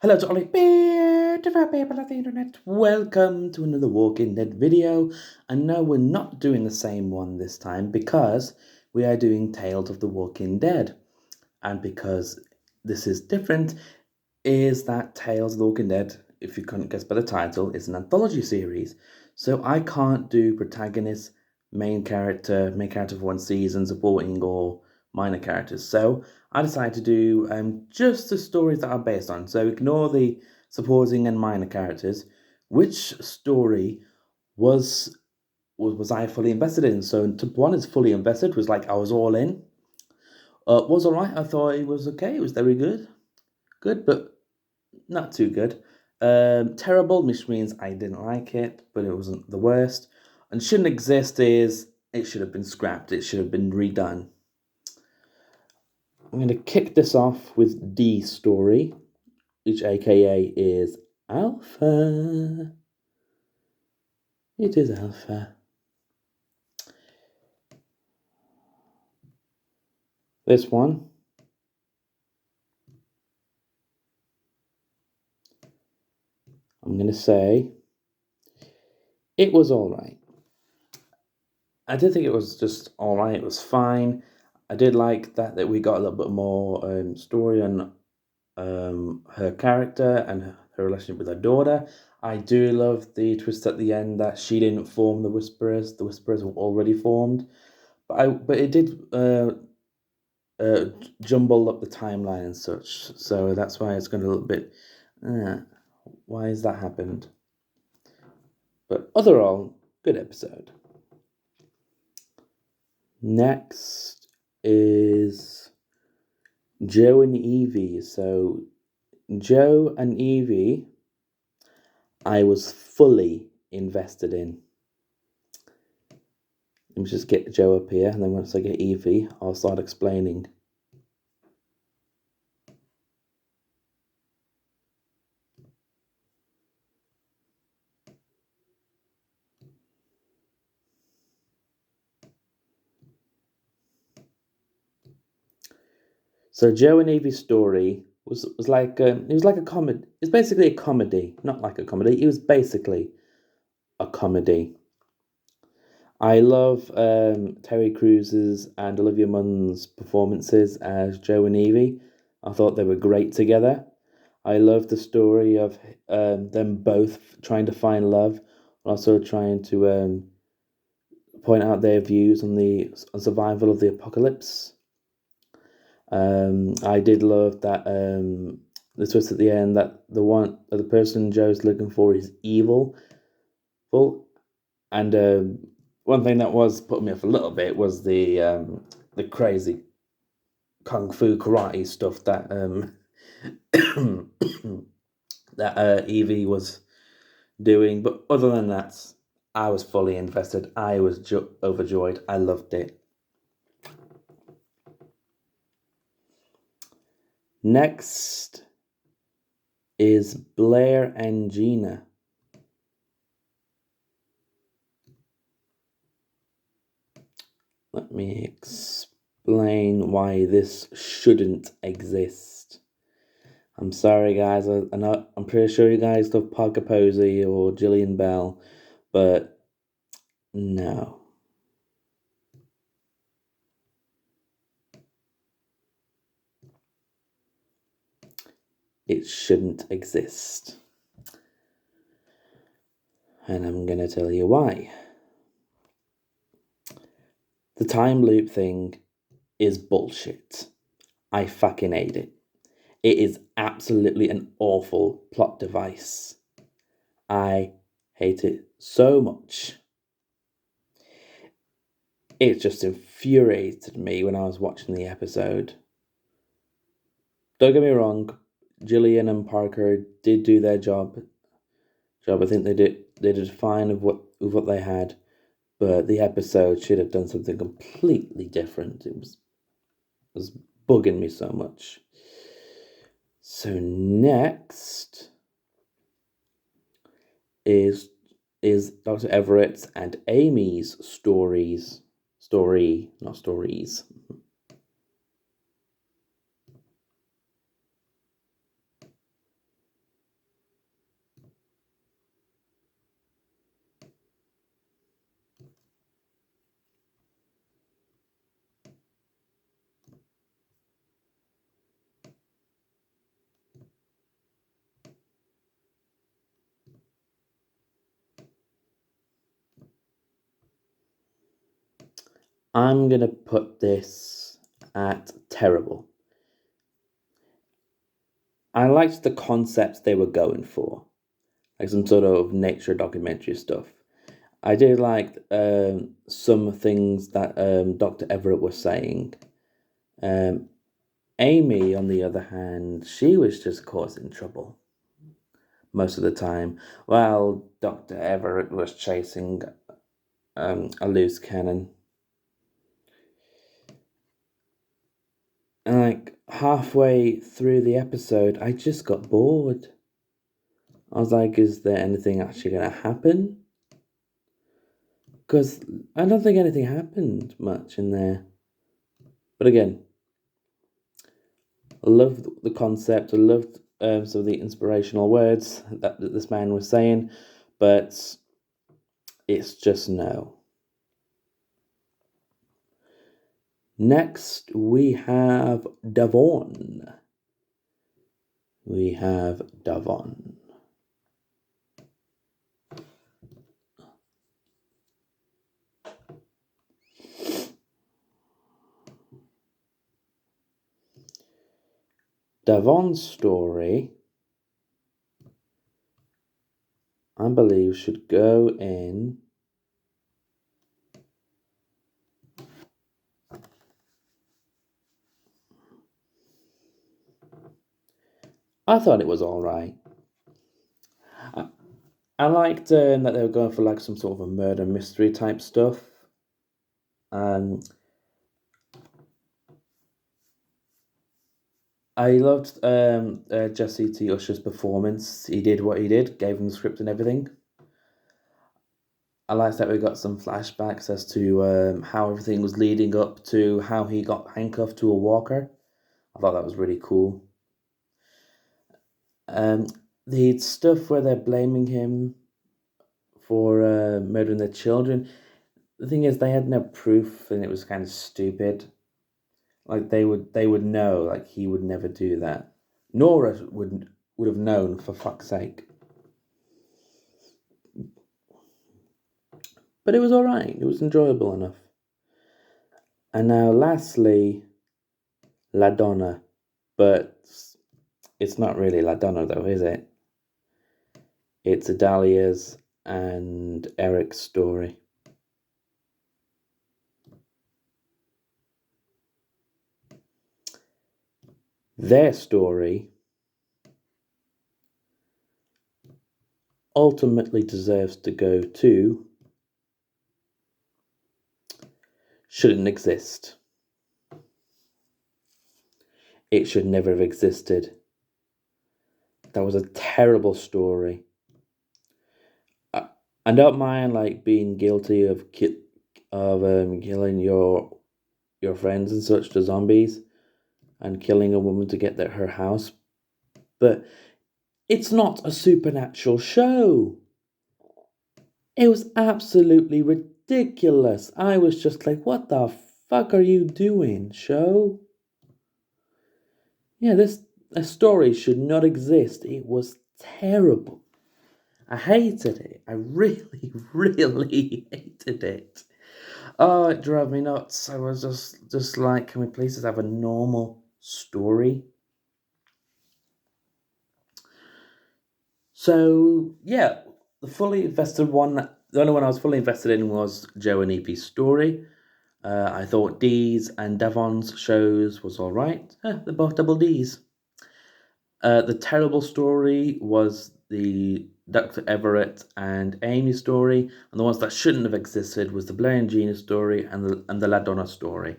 Hello to all the beautiful people of the internet. Welcome to another Walking Dead video. And no, we're not doing the same one this time because we are doing Tales of the Walking Dead. And because this is different, is that Tales of the Walking Dead, if you couldn't guess by the title, is an anthology series. So I can't do protagonist, main character for one season, supporting, or minor characters. So I decided to do just the stories that are based on. So ignore the supporting and minor characters. Which story was I fully invested in? So to one is fully invested was like I was all in. Was alright. I thought it was okay. It was very good, but not too good. Terrible, which means I didn't like it, but it wasn't the worst. And shouldn't exist is it should have been scrapped. It should have been redone. I'm going to kick this off with D story, which AKA is Alpha. It is Alpha. This one. I'm going to say it was alright. I did think it was just alright. It was fine. I did like that we got a little bit more story on her character and her relationship with her daughter. I do love the twist at the end that she didn't form the Whisperers. The Whisperers were already formed, but it did uh, jumble up the timeline and such. So that's why it's going a little bit. Why has that happened? But overall, good episode. Next is Joe and Evie. So Joe and Evie, I was fully invested in. Let me just get Joe up here, and then once I get Evie, I'll start explaining. So Joe and Evie's story was like it was like a comedy. It's basically a comedy, not like a comedy. It was basically a comedy. I love Terry Crews's and Olivia Munn's performances as Joe and Evie. I thought they were great together. I love the story of them both trying to find love, also trying to point out their views on the survival of the apocalypse. I did love that the twist at the end that the person Joe's looking for is evil. And one thing that was putting me off a little bit was the crazy kung fu karate stuff that that Evie was doing. But other than that, I was fully invested. I was overjoyed. I loved it. Next is Blair and Gina. Let me explain why this shouldn't exist. I'm sorry, guys. I'm pretty sure you guys love Parker Posey or Gillian Bell, but no. It shouldn't exist. And I'm going to tell you why. The time loop thing is bullshit. I fucking hate it. It is absolutely an awful plot device. I hate it so much. It just infuriated me when I was watching the episode. Don't get me wrong, Gillian and Parker did do their job. I think they did fine with what they had, but the episode should have done something completely different. It was bugging me so much. So next is Dr. Everett's and Amy's story, not stories. I'm going to put this at terrible. I liked the concepts they were going for, like some sort of nature documentary stuff. I did like some things that Dr. Everett was saying. Um, Amy, on the other hand, she was just causing trouble most of the time, while Dr. Everett was chasing a loose cannon. And like halfway through the episode, I just got bored. I was like, is there anything actually going to happen? Because I don't think anything happened much in there. But again, I loved the concept. I loved some of the inspirational words that this man was saying. But it's just no. Next, we have Davon. Davon's story, I believe, should go in I thought it was alright. I liked that they were going for like some sort of a murder mystery type stuff. I loved Jesse T. Usher's performance. He did what he did, gave him the script and everything. I liked that we got some flashbacks as to how everything was leading up to how he got handcuffed to a walker. I thought that was really cool. The stuff where they're blaming him for murdering their children. The thing is, they had no proof, and it was kind of stupid. Like they would know, like he would never do that. Nora would have known, for fuck's sake. But it was all right. It was enjoyable enough. And now, lastly, La Donna, but it's not really La Donna, though, is it? It's Adalia's and Eric's story. Their story ultimately deserves to go to shouldn't exist. It should never have existed. That was a terrible story. I don't mind like being guilty of killing your friends and such to zombies, and killing a woman to get her house, but it's not a supernatural show. It was absolutely ridiculous. I was just like, what the fuck are you doing, show? Yeah, a story should not exist. It was terrible. I hated it. I really, really hated it. Oh, it drove me nuts. I was just like, can we please just have a normal story? So yeah, the only one I was fully invested in was Joe and Evie's story. I thought Dee's and Devon's shows was all right. They're both double D's. The terrible story was the Dr. Everett and Amy story, and the ones that shouldn't have existed was the Blair and Gina story and the La Donna story.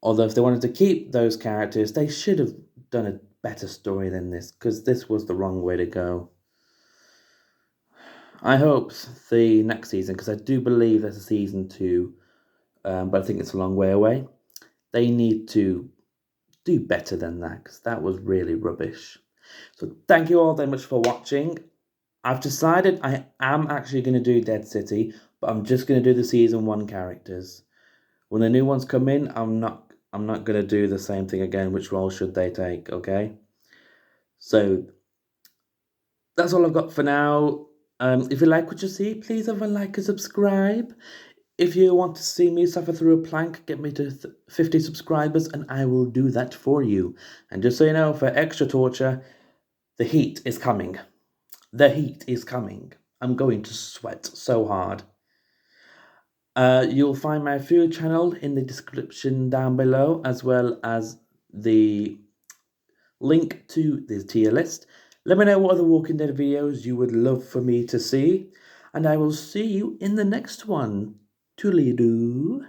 Although if they wanted to keep those characters, they should have done a better story than this, because this was the wrong way to go. I hope the next season, because I do believe there's a season 2, but I think it's a long way away. They need to do better than that, because that was really rubbish. So thank you all very much for watching. I've decided I am actually going to do Dead City, but I'm just going to do the season 1 characters. When the new ones come in, I'm not going to do the same thing again. Which role should they take, okay? So that's all I've got for now. If you like what you see, please have a like and subscribe. If you want to see me suffer through a plank, get me to 50 subscribers and I will do that for you. And just so you know, for extra torture, the heat is coming. The heat is coming. I'm going to sweat so hard. You'll find my food channel in the description down below, as well as the link to the tier list. Let me know what other Walking Dead videos you would love for me to see, and I will see you in the next one. Toodly-doo.